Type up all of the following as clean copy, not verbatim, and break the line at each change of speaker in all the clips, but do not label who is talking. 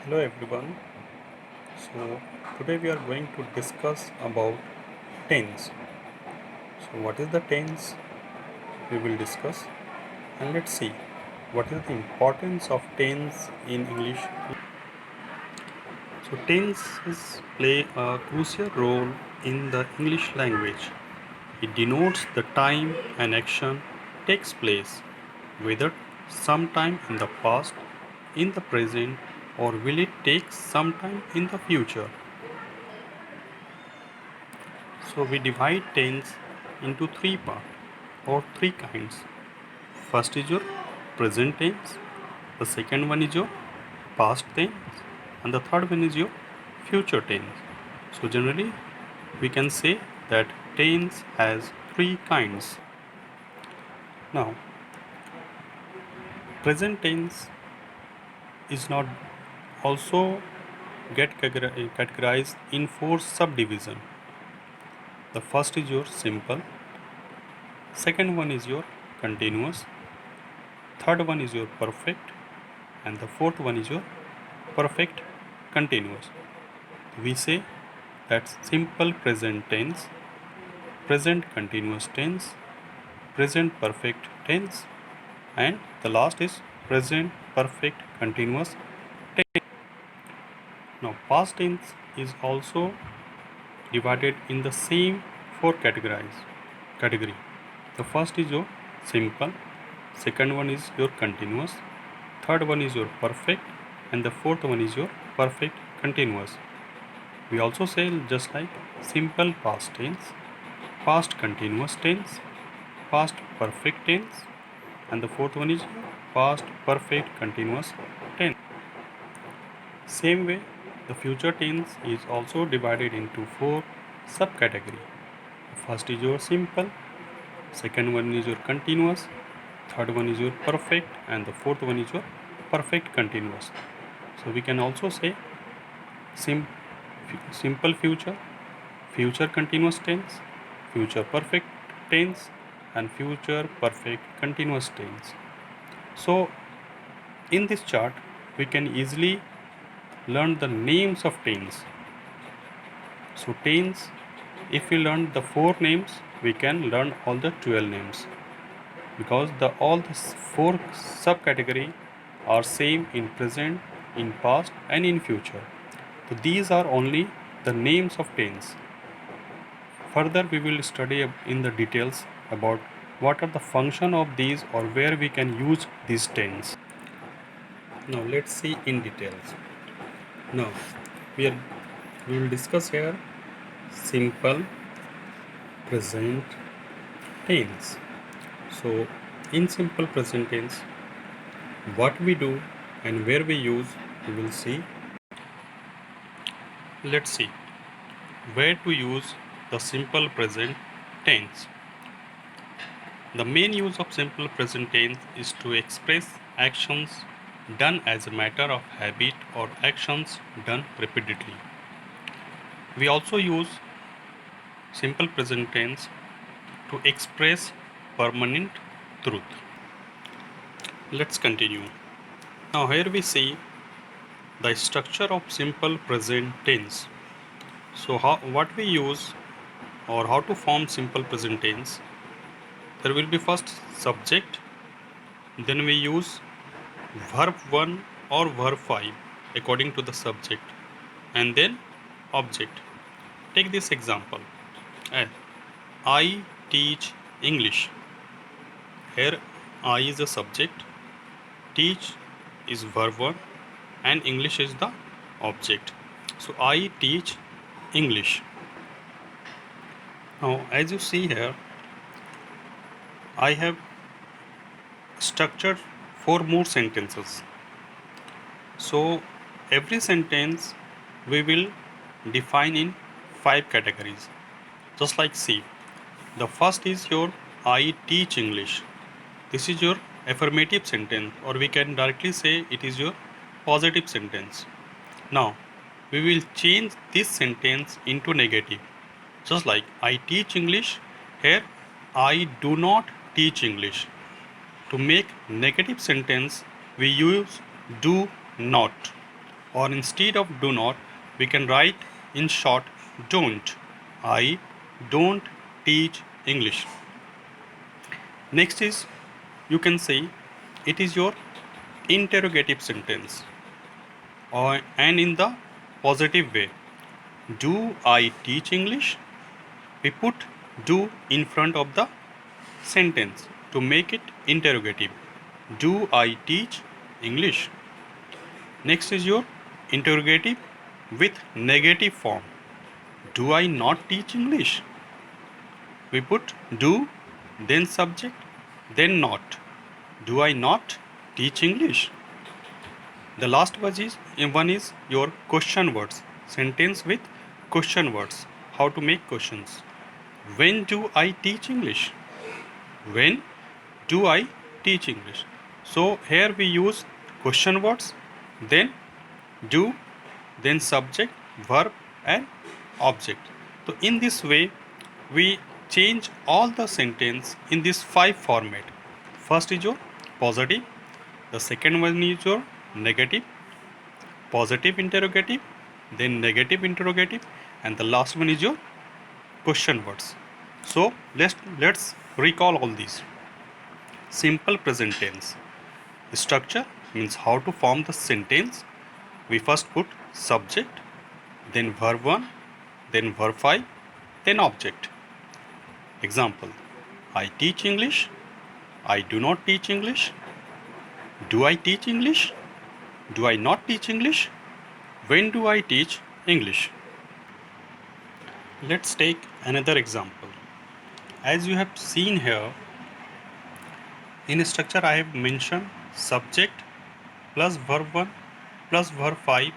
Hello everyone. So today we are going to discuss about tense. So what is the tense? We will discuss and let's see what is the importance of tense in English. So tenses play a crucial role in the English language. It denotes the time an action takes place, whether sometime in the past, in the present, or will it take some time in the future. So we divide tense into three parts or three kinds. First is your present tense, the second one is your past tense, and the third one is your future tense. So generally we can say that tense has three kinds. Now present tense is not also get categorized in four subdivision. The first is your simple, second one is your continuous, third one is your perfect, and the fourth one is your perfect continuous. We say that's simple present tense, present continuous tense, present perfect tense, and the last is present perfect continuous tense. Now past tense is also divided in the same four category. The first is your simple, second one is your continuous, third one is your perfect, and the fourth one is your perfect continuous. We also say just like simple past tense, past continuous tense, past perfect tense, and the fourth one is past perfect continuous tense. Same way, the future tense is also divided into four subcategory. First is your simple, second one is your continuous, third one is your perfect, and the fourth one is your perfect continuous. So we can also say sim- simple future, future continuous tense, future perfect tense, and future perfect continuous tense. So in this chart we can easily learn the names of tense. So tense, if we learn the four names, we can learn all the 12 names, because the all the four subcategory are same in present, in past, and in future. So these are only the names of tense. Further we will study in the details about what are the function of these or where we can use these tense. Now let's see in details. Now we are we will discuss here simple present tense. So in simple present tense, what we do and where we use, we will see. Let's see where to use the simple present tense. The main use of simple present tense is to express actions done as a matter of habit or actions done repeatedly. We also use simple present tense to express permanent truth. Let's continue. Now here we see the structure of simple present tense. So what we use or how to form simple present tense? There will be first subject, then we use verb 1 or verb 5 according to the subject, and then object. Take this example. Eh, I teach English. Here I is the subject, teach is verb 1, and English is the object. So I teach English. Now as you see here, I have structured four more sentences. So every sentence we will define in five categories. Just like see, the first is your I teach English. This is your affirmative sentence, or we can directly say it is your positive sentence. Now we will change this sentence into negative. Just like I teach English, here I do not teach English. To make negative sentence, we use do not. or instead of do not, we can write in short don't. I don't teach English. Next is, you can say it is your interrogative sentence, and in the positive way. Do I teach English? We put do in front of the sentence to make it interrogative. Do I teach English? Next is your interrogative with negative form. Do I not teach English? We put do, then subject, then not. Do I not teach English? The last one is your question words. Sentence with question words. How to make questions. When do I teach English? When do I teach English? So here we use question words, then do, then subject, verb and object. So in this way we change all the sentence in this 5 format. First is your positive, the second one is your negative, positive interrogative, then negative interrogative, and the last one is your question words. So let's recall all these. Simple present tense. Structure means how to form the sentence. We first put subject, then verb 1, then verb 5, then object. Example: I teach English. I do not teach English. Do I teach English? Do I not teach English? When do I teach English? Let's take another example. As you have seen here, in structure I have mentioned subject plus verb 1 plus verb 5,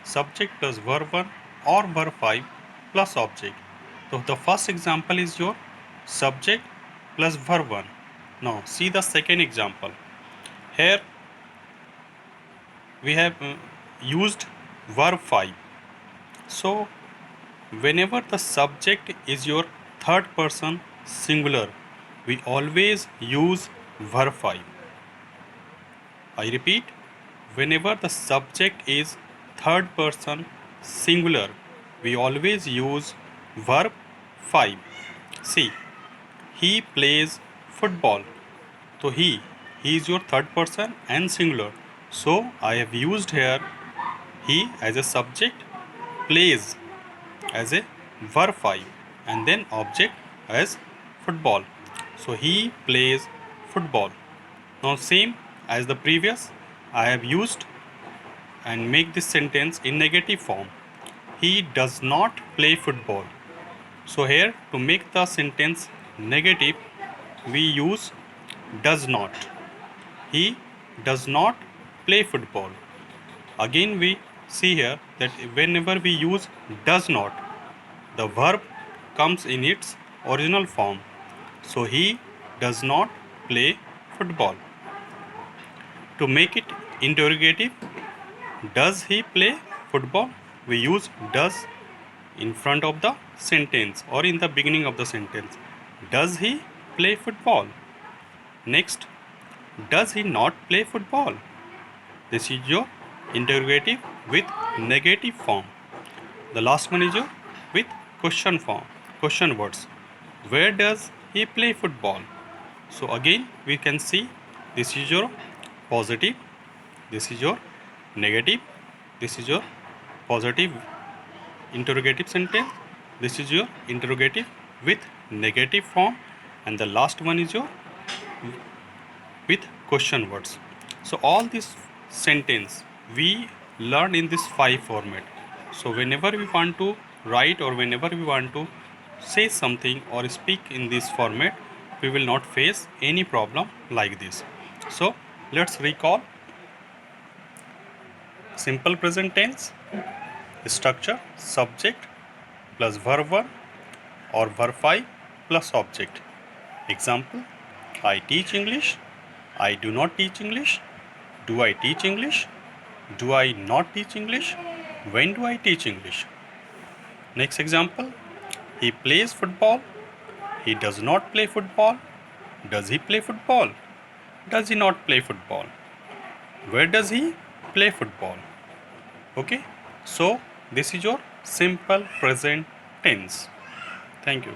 subject plus verb 1 or verb 5 plus object. So the first example is your subject plus verb 1. Now see the second example. Here we have used verb 5. So whenever the subject is your third person singular, we always use verb 5. I repeat, whenever the subject is third person singular, we always use verb 5. See, he plays football. So he is your third person and singular. So I have used here he as a subject, plays as a verb 5, and then object as football. So he plays football. Now same as the previous, I have used and make this sentence in negative form. He does not play football. So here to make the sentence negative, we use does not. He does not play football. Again we see here that whenever we use does not, the verb comes in its original form. So he does not play football. To make it interrogative, does he play football? We use does in front of the sentence or in the beginning of the sentence. Does he play football? Next, does he not play football? This is your interrogative with negative form. The last one is your with question form, question words. Where does he play football? So again we can see this is your positive, this is your negative, this is your positive interrogative sentence, this is your interrogative with negative form, and the last one is your with question words. So all this sentence we learn in this 5 format. So whenever we want to write or whenever we want to say something or speak in this format, we will not face any problem like this. So let's recall. Simple present tense structure: subject plus verb 1 or verb 5 plus object. Example: I teach English. I do not teach English. Do I teach English? Do I not teach English? When do I teach English? Next example: he plays football. He does not play football. Does he play football? Does he not play football? Where does he play football. Okay, so this is your simple present tense. Thank you.